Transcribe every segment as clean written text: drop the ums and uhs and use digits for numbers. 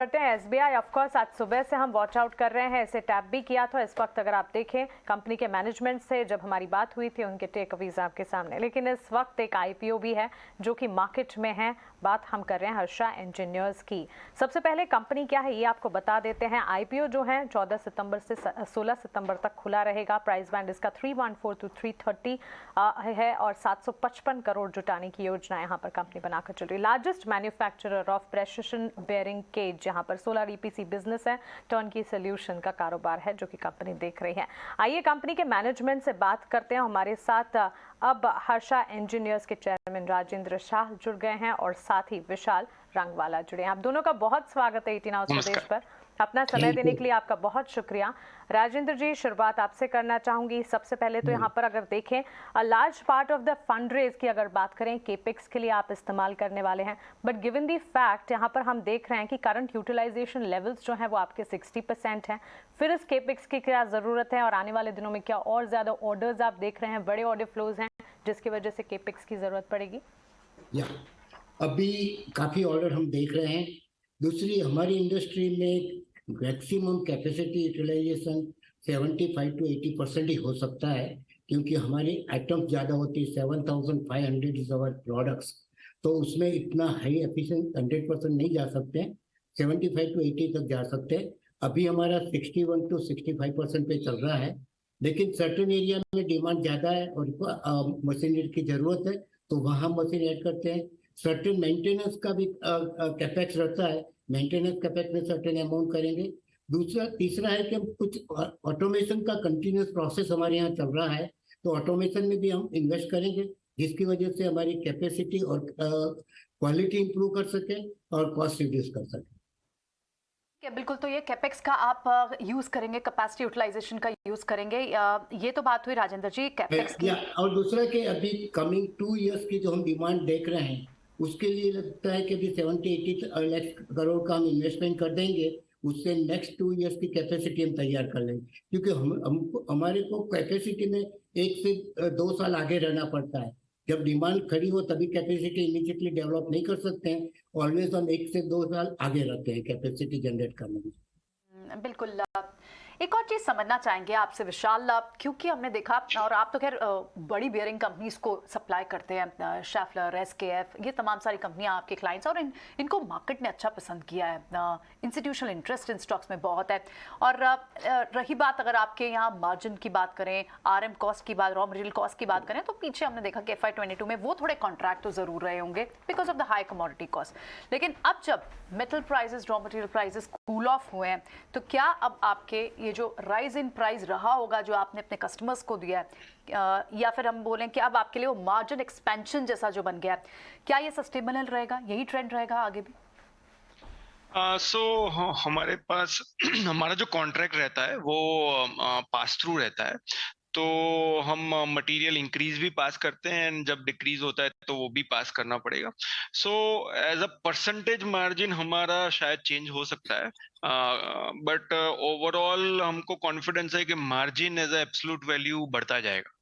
करते हैं SBI. Of course आज सुबह से हम वॉच आउट कर रहे हैं, इसे टैप भी किया था। इस वक्त अगर आप देखें कंपनी के मैनेजमेंट से जब हमारी बात हुई थी, उनके टेकअवेज आपके सामने, लेकिन इस वक्त एक आईपीओ भी है जो कि मार्केट में है। बात हम कर रहे हैं हर्षा इंजीनियर्स की। सबसे पहले कंपनी क्या है ये आपको बता देते हैं। आईपीओ जो है 14 सितंबर से 16 सितंबर तक खुला रहेगा। प्राइस बैंड इसका 314 to 330 है और 755 करोड़ जुटाने की योजना यहाँ पर कंपनी बनाकर चल रही है। Largest manufacturer of precision bearing cage, जहां पर सोलर ईपीसी बिजनेस है, टर्नकी सॉल्यूशन का कारोबार है जो कि कंपनी देख रही है। आइए कंपनी के मैनेजमेंट से बात करते हैं। हमारे साथ अब हर्षा इंजीनियर्स के चेयरमैन राजेंद्र शाह जुड़ गए हैं और साथ ही विशाल रंगवाला जुड़े हैं। आप दोनों का बहुत स्वागत है 18 आवर्स प्रदेश पर। अपना समय देने के लिए आपका बहुत शुक्रिया। राजेंद्र जी, शुरुआत आपसे करना चाहूंगी। सबसे पहले तो यहाँ पर अगर देखें, a large part of the fund raise की अगर बात करें, केपेक्स के लिए आप इस्तेमाल करने वाले हैं, बट गिवन दी फैक्ट यहाँ पर हम देख रहे हैं कि करंट यूटिलाइजेशन लेवल्स जो हैं वो आपके 60% हैं। फिर इस केपेक्स की क्या ज़रूरत है और आने वाले दिनों में क्या और ज़्यादा ऑर्डर्स आप देख रहे हैं, बड़े ऑर्डर फ्लोज हैं जिसकी वजह से केपेक्स की ज़रूरत पड़ेगी? या अभी काफी ऑर्डर हम देख रहे हैं। दूसरी, हमारी इंडस्ट्री में मैक्सिमम कैपेसिटी यूटिलाइजेशन 75 to 80% ही हो सकता है, क्योंकि हमारी आइटम्स ज़्यादा होती है। 7500 इज आवर प्रोडक्ट्स, तो उसमें इतना हाई एफिशिएंट 100% नहीं जा सकते हैं। 75 to 80 तक जा सकते हैं। अभी हमारा 61 to 65% पे चल रहा है, लेकिन सर्टेन एरिया में डिमांड ज़्यादा है और मशीनरी की ज़रूरत है, तो वहाँ मशीन ऐड करते हैं। सर्टेन मेंटेनेंस का भी कैपेक्स रहता है, मेंटेनेंस कैपेक्स में सर्टेन अमाउंट करेंगे। दूसरा, तीसरा है कि हम कुछ ऑटोमेशन का कंटिन्यूस प्रोसेस हमारे यहाँ चल रहा है, तो ऑटोमेशन में भी हम इन्वेस्ट करेंगे, जिसकी वजह से हमारी कैपेसिटी और क्वालिटी इंप्रूव कर सके और कॉस्ट रिड्यूस कर सके। बिल्कुल, तो ये कैपेक्स का आप यूज करेंगे, कैपेसिटी यूटिलाइजेशन का यूज करेंगे। ये तो बात हुई राजेंद्र जी कैपेक्स की। और दूसरा कि अभी कमिंग 2 years की जो हम डिमांड देख रहे हैं, उसके लिए लगता है कि अभी 70-80 लाख करोड़ का हम इन्वेस्टमेंट कर देंगे। उससे नेक्स्ट 2 years की कैपेसिटी हम तैयार कर लेंगे, क्योंकि हमारे को कैपेसिटी में 1 से 2 साल आगे रहना पड़ता है। जब डिमांड खड़ी हो तभी कैपेसिटी इमीडिएटली डेवलप नहीं कर सकते हैं। ऑलवेज हम 1 से 2 साल आगे रहते हैं कैपेसिटी जनरेट करने में। बिल्कुल। एक और चीज़ समझना चाहेंगे आपसे विशाल, क्योंकि हमने देखा, और आप तो खैर बड़ी बियरिंग कंपनीज को सप्लाई करते हैं, शैफलर, एसकेएफ, ये तमाम सारी कंपनियां आपके क्लाइंट्स, और इनको मार्केट ने अच्छा पसंद किया है। इंस्टीट्यूशनल इंटरेस्ट इन स्टॉक्स में बहुत है। और रही बात अगर आपके यहाँ मार्जिन की बात करें, आरएम कॉस्ट की बात, रॉ मटेरियल कॉस्ट की बात करें, तो पीछे हमने देखा कि FY22 में वो थोड़े कॉन्ट्रैक्ट तो ज़रूर रहे होंगे because of the high commodity cost. लेकिन अब जब metal prices, raw material prices cool off हुए हैं, तो क्या अब आपके ये जो राइज इन प्राइस रहा होगा जो आपने अपने कस्टमर्स को दिया है, या फिर हम बोलें कि अब आपके लिए वो मार्जिन एक्सपेंशन जैसा जो बन गया है, क्या ये सस्टेनेबल रहेगा, यही ट्रेंड रहेगा आगे भी? हमारे पास हमारा जो कॉन्ट्रैक्ट रहता है वो पास थ्रू रहता है। तो हम मटेरियल इंक्रीज भी पास करते हैं, एंड जब डिक्रीज होता है तो वो भी पास करना पड़ेगा। So as a percentage margin हमारा शायद चेंज हो सकता है, बट ओवरऑल हमको कॉन्फिडेंस है कि margin as a absolute value बढ़ता जाएगा।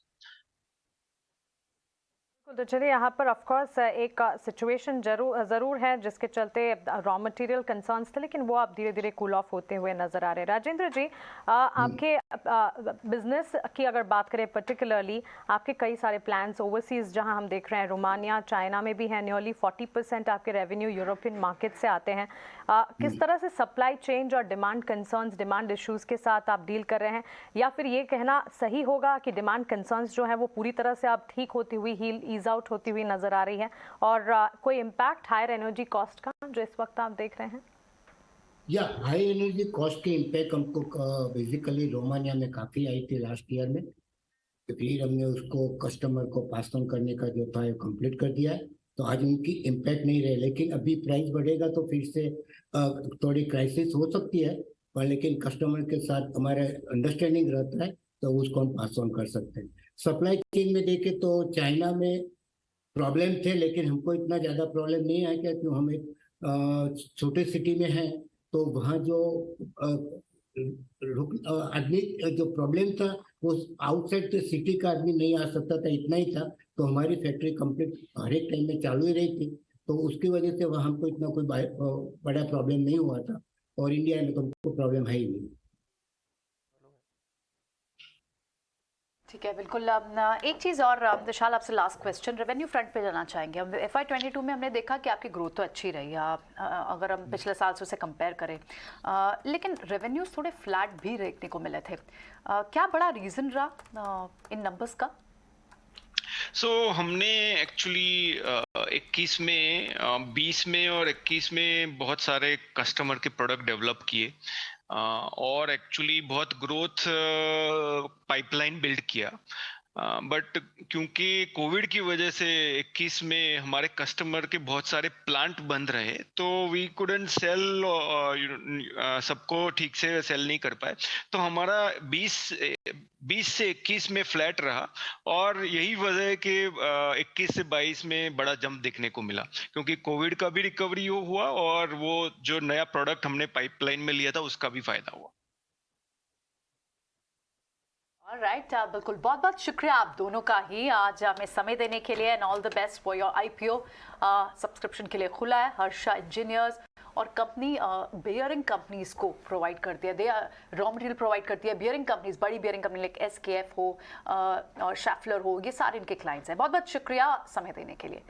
तो चलिए, यहाँ पर ऑफ कोर्स एक सिचुएशन ज़रूर है जिसके चलते रॉ मटेरियल कंसर्न्स थे, लेकिन वो आप धीरे धीरे कूल ऑफ होते हुए नज़र आ रहे हैं। राजेंद्र जी, आपके बिजनेस की अगर बात करें पर्टिकुलरली, आपके कई सारे प्लान्स ओवरसीज़ जहाँ हम देख रहे हैं, रोमानिया, चाइना में भी है। नियरली 40% आपके रेवेन्यू यूरोपियन मार्केट से आते हैं। किस तरह से सप्लाई चेंज और डिमांड कंसर्न्स, डिमांड इश्यूज़ के साथ आप डील कर रहे हैं, या फिर ये कहना सही होगा कि डिमांड कंसर्न्स जो है वो पूरी तरह से आप ठीक होती हुई, ईज आउट होती हुई नजर आ रही है, और कोई इम्पैक्ट हायर एनर्जी कॉस्ट का जो इस वक्त आप देख रहे हैं? या हाई एनर्जी कॉस्ट के इम्पैक्ट हमको बेसिकली रोमानिया में काफी आई थी लास्ट ईयर में। तो फिर हमने उसको कस्टमर को पास ऑन करने का जो था कंप्लीट कर दिया है, तो आज उनकी इम्पैक्ट नहीं रहे। लेकिन अभी प्राइस बढ़ेगा तो फिर से थोड़ी क्राइसिस हो सकती है, पर लेकिन कस्टमर के साथ हमारा अंडरस्टैंडिंग रहता है, तो उसको हम पास ऑन कर सकते हैं। सप्लाई चेन में देखें तो चाइना में प्रॉब्लम थे, लेकिन हमको इतना ज़्यादा प्रॉब्लम नहीं आया, क्योंकि हम एक छोटे सिटी में हैं। तो वहाँ जो आदमी जो प्रॉब्लम था वो आउटसाइड से सिटी का आदमी नहीं आ सकता था, इतना ही था। तो हमारी फैक्ट्री कंप्लीट हर एक टाइम में चालू ही रही थी, तो उसकी वजह से वहाँ हमको इतना कोई बड़ा प्रॉब्लम नहीं हुआ था। और इंडिया में तो उनको प्रॉब्लम है ही नहीं। ठीक है, बिल्कुल। एक चीज़ और विशाल, आपसे लास्ट क्वेश्चन, रेवेन्यू फ्रंट पे जाना चाहेंगे हम। FY22 में हमने देखा कि आपकी ग्रोथ तो अच्छी रही है, अगर हम पिछले साल से उसे कंपेयर करें, लेकिन रेवेन्यूज थोड़े फ्लैट भी देखने को मिले थे। क्या बड़ा रीज़न रहा इन नंबर्स का? हमने एक्चुअली 21 में 20 में और 21 में बहुत सारे कस्टमर के प्रोडक्ट डेवलप किए, और एक्चुअली बहुत ग्रोथ पाइपलाइन बिल्ड किया। बट क्योंकि कोविड की वजह से 21 में हमारे कस्टमर के बहुत सारे प्लांट बंद रहे, तो वी कुडंट सेल, सबको ठीक से सेल नहीं कर पाए। तो हमारा 20 से 21 में फ्लैट रहा, और यही वजह है कि 21 से 22 में बड़ा जंप देखने को मिला, क्योंकि कोविड का भी रिकवरी हुआ और वो जो नया प्रोडक्ट हमने पाइपलाइन में लिया था उसका भी फायदा हुआ। राइट, बिल्कुल। बहुत बहुत शुक्रिया आप दोनों का ही आज हमें समय देने के लिए, and all the best for your IPO। Subscription के लिए खुला है। हर्षा इंजीनियर्स और कंपनी बियरिंग कंपनीज को प्रोवाइड करती है, दे रॉ मटेरियल प्रोवाइड करती है बियरिंग कंपनीज, बड़ी बियरिंग कंपनी लाइक SKF हो और शैफलर हो, ये सारे इनके क्लाइंट्स हैं। बहुत बहुत शुक्रिया समय देने के लिए।